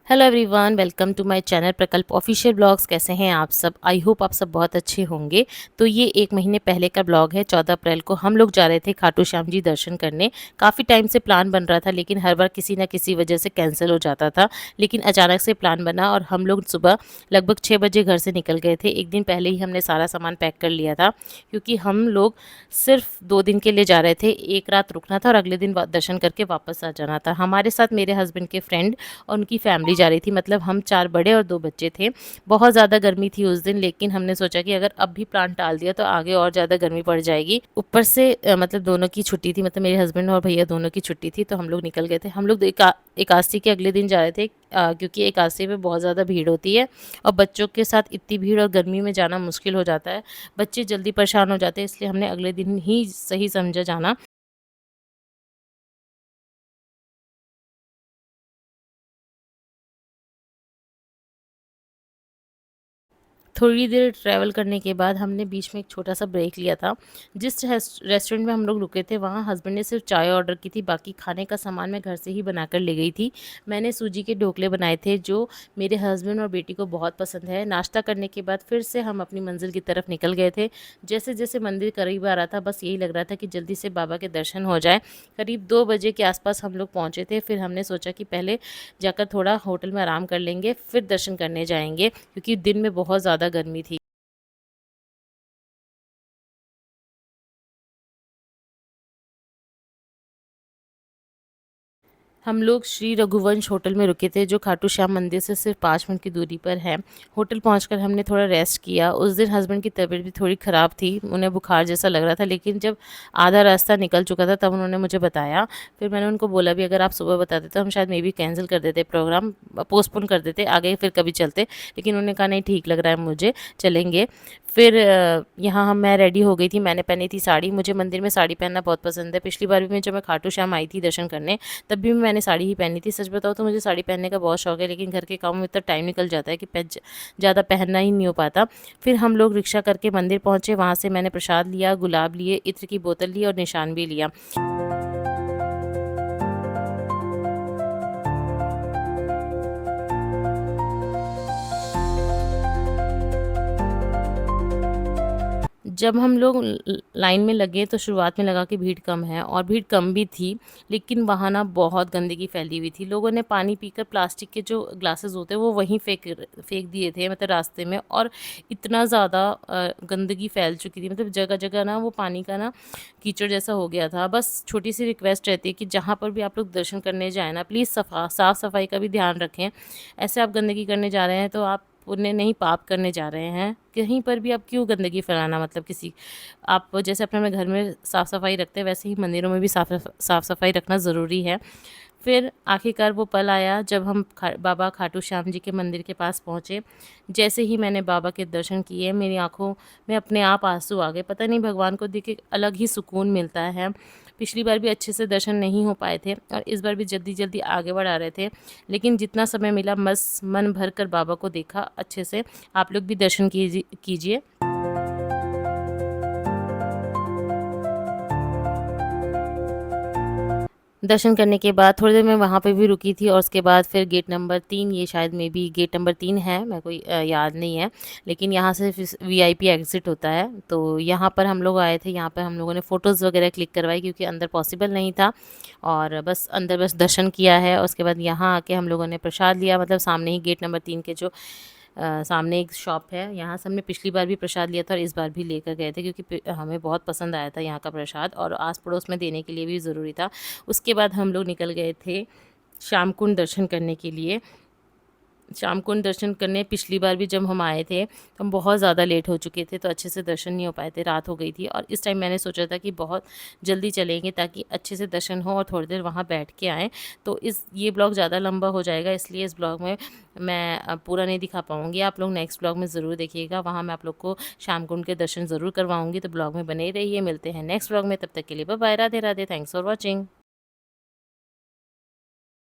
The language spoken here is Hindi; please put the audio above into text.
Hello everyone, welcome to my channel Prakalp official blogs. कैसे हैं आप सब? आई होप आप सब बहुत अच्छे होंगे। तो ये 1 महीने पहले का ब्लॉग है। 14 अप्रैल को हम लोग जा रहे थे खाटू श्याम जी दर्शन करने। काफ़ी टाइम से प्लान बन रहा था, लेकिन हर बार किसी ना किसी वजह से कैंसिल हो जाता था। लेकिन अचानक से प्लान बना और हम लोग सुबह लगभग 6 बजे घर से निकल गए थे। एक दिन पहले ही हमने सारा सामान पैक कर लिया था, क्योंकि हम लोग सिर्फ 2 दिन के लिए जा रहे थे। एक रात रुकना था और अगले दिन दर्शन करके वापस आ जाना था। हमारे साथ मेरे हस्बैंड के फ्रेंड और उनकी फैमिली जा रही थी। मतलब हम 4 बड़े और 2 बच्चे थे। बहुत ज़्यादा गर्मी थी उस दिन, लेकिन हमने सोचा कि अगर अब भी प्लान टाल दिया तो आगे और ज़्यादा गर्मी पड़ जाएगी। ऊपर से मतलब दोनों की छुट्टी थी, मतलब मेरे हस्बैंड और भैया दोनों की छुट्टी थी, तो हम लोग निकल गए थे। हम लोग एकादशी के अगले दिन जा रहे थे, क्योंकि एकादशी में बहुत ज़्यादा भीड़ होती है और बच्चों के साथ इतनी भीड़ और गर्मी में जाना मुश्किल हो जाता है। बच्चे जल्दी परेशान हो जाते हैं, इसलिए हमने अगले दिन ही सही समझा जाना। थोड़ी देर ट्रैवल करने के बाद हमने बीच में एक छोटा-सा ब्रेक लिया था। जिस रेस्टोरेंट में हम लोग रुके थे, वहाँ हस्बैंड ने सिर्फ़ चाय ऑर्डर की थी, बाकी खाने का सामान मैं घर से ही बनाकर ले गई थी। मैंने सूजी के ढोकले बनाए थे, जो मेरे हस्बैंड और बेटी को बहुत पसंद है। नाश्ता करने के बाद फिर से हम अपनी मंज़िल की तरफ निकल गए थे। जैसे-जैसे मंदिर करीब आ रहा था, बस यही लग रहा था कि जल्दी से बाबा के दर्शन हो जाएँ। करीब 2 बजे के आस-पास हम लोग पहुँचे थे। फिर हमने सोचा कि पहले जाकर थोड़ा होटल में आराम कर लेंगे, फिर दर्शन करने जाएँगे, क्योंकि दिन में बहुत ज़्यादा गर्मी थी। हम लोग श्री रघुवंश होटल में रुके थे, जो खाटू श्याम मंदिर से सिर्फ 5 मिनट की दूरी पर है। होटल पहुंचकर हमने थोड़ा रेस्ट किया। उस दिन हस्बैंड की तबीयत भी थोड़ी ख़राब थी, उन्हें बुखार जैसा लग रहा था, लेकिन जब आधा रास्ता निकल चुका था तब उन्होंने मुझे बताया। फिर मैंने उनको बोला भी अगर आप सुबह बताते तो हम शायद मे बी कैंसिल कर देते प्रोग्राम, पोस्टपोन कर देते, आगे फिर कभी चलते। लेकिन उन्होंने कहा नहीं, ठीक लग रहा है मुझे, चलेंगे। फिर यहाँ हम मैं रेडी हो गई थी। मैंने पहनी थी साड़ी। मुझे मंदिर में साड़ी पहनना बहुत पसंद है। पिछली बार भी मैं जब मैं खाटू श्याम आई थी दर्शन करने, तब भी मैंने साड़ी ही पहनी थी। सच बताऊँ तो मुझे साड़ी पहनने का बहुत शौक है, लेकिन घर के कामों में इतना टाइम निकल जाता है कि ज़्यादा पहनना ही नहीं हो पाता। फिर हम लोग रिक्शा करके मंदिर पहुँचे। वहाँ से मैंने प्रसाद लिया, गुलाब लिए, इत्र की बोतल ली और निशान भी लिया। जब हम लोग लाइन में लगे तो शुरुआत में लगा कि भीड़ कम है, और भीड़ कम भी थी, लेकिन वहाँ ना बहुत गंदगी फैली हुई थी। लोगों ने पानी पीकर प्लास्टिक के जो ग्लासेस होते हैं वो वहीं फेंक दिए थे, मतलब रास्ते में। और इतना ज़्यादा गंदगी फैल चुकी थी, मतलब जगह जगह ना वो पानी का ना कीचड़ जैसा हो गया था। बस छोटी सी रिक्वेस्ट रहती है कि जहाँ पर भी आप लोग दर्शन करने जाए ना, प्लीज़ साफ़ सफाई का भी ध्यान रखें। ऐसे आप गंदगी करने जा रहे हैं तो आप पुण्य नहीं, पाप करने जा रहे हैं। कहीं पर भी आप क्यों गंदगी फैलाना, मतलब किसी आप जैसे अपने घर में साफ़-सफ़ाई रखते हैं, वैसे ही मंदिरों में भी साफ़-सफ़ाई रखना ज़रूरी है। फिर आखिरकार वो पल आया जब हम बाबा खाटू श्याम जी के मंदिर के पास पहुँचे। जैसे ही मैंने बाबा के दर्शन किए, मेरी आँखों में अपने आप आँसू आ गए। पता नहीं, भगवान को देख के अलग ही सुकून मिलता है। पिछली बार भी अच्छे से दर्शन नहीं हो पाए थे और इस बार भी जल्दी-जल्दी आगे बढ़ा रहे थे। लेकिन जितना समय मिला बस मन भर कर बाबा को देखा अच्छे से। आप लोग भी दर्शन कीजिए। दर्शन करने के बाद थोड़ी देर मैं वहाँ पे भी रुकी थी और उसके बाद फिर गेट नंबर 3, ये शायद मे बी गेट नंबर 3 है, मेरे को याद नहीं है। लेकिन यहाँ से फिर वीआईपी एग्ज़िट होता है, तो यहाँ पर हम लोग आए थे। यहाँ पर हम लोगों ने फ़ोटोज़ वगैरह क्लिक करवाई, क्योंकि अंदर पॉसिबल नहीं था। और बस अंदर बस दर्शन किया है और उसके बाद यहाँ आके हम लोगों ने प्रसाद लिया, मतलब सामने ही गेट नंबर 3 के जो सामने एक शॉप है, यहाँ से हमने पिछली बार भी प्रसाद लिया था और इस बार भी लेकर गए थे, क्योंकि हमें बहुत पसंद आया था यहाँ का प्रसाद और आस पड़ोस में देने के लिए भी ज़रूरी था। उसके बाद हम लोग निकल गए थे श्याम कुंड दर्शन करने के लिए। शाम को दर्शन करने पिछली बार भी जब हम आए थे, तो हम बहुत ज़्यादा लेट हो चुके थे, तो अच्छे से दर्शन नहीं हो पाए थे, रात हो गई थी। और इस टाइम मैंने सोचा था कि बहुत जल्दी चलेंगे ताकि अच्छे से दर्शन हो और थोड़ी देर वहाँ बैठ के आएँ। तो ये ब्लॉग ज़्यादा लंबा हो जाएगा, इसलिए इस ब्लॉग में मैं पूरा नहीं दिखा पाऊँगी। आप लोग नेक्स्ट ब्लॉग में ज़रूर देखिएगा, वहाँ मैं आप लोग को शाम कुंड के दर्शन ज़रूर करवाऊँगी। तो ब्लॉग में बने रहिए, मिलते हैं नेक्स्ट ब्लॉग में, तब तक के लिए bye bye, Radhe Radhe, thanks for watching.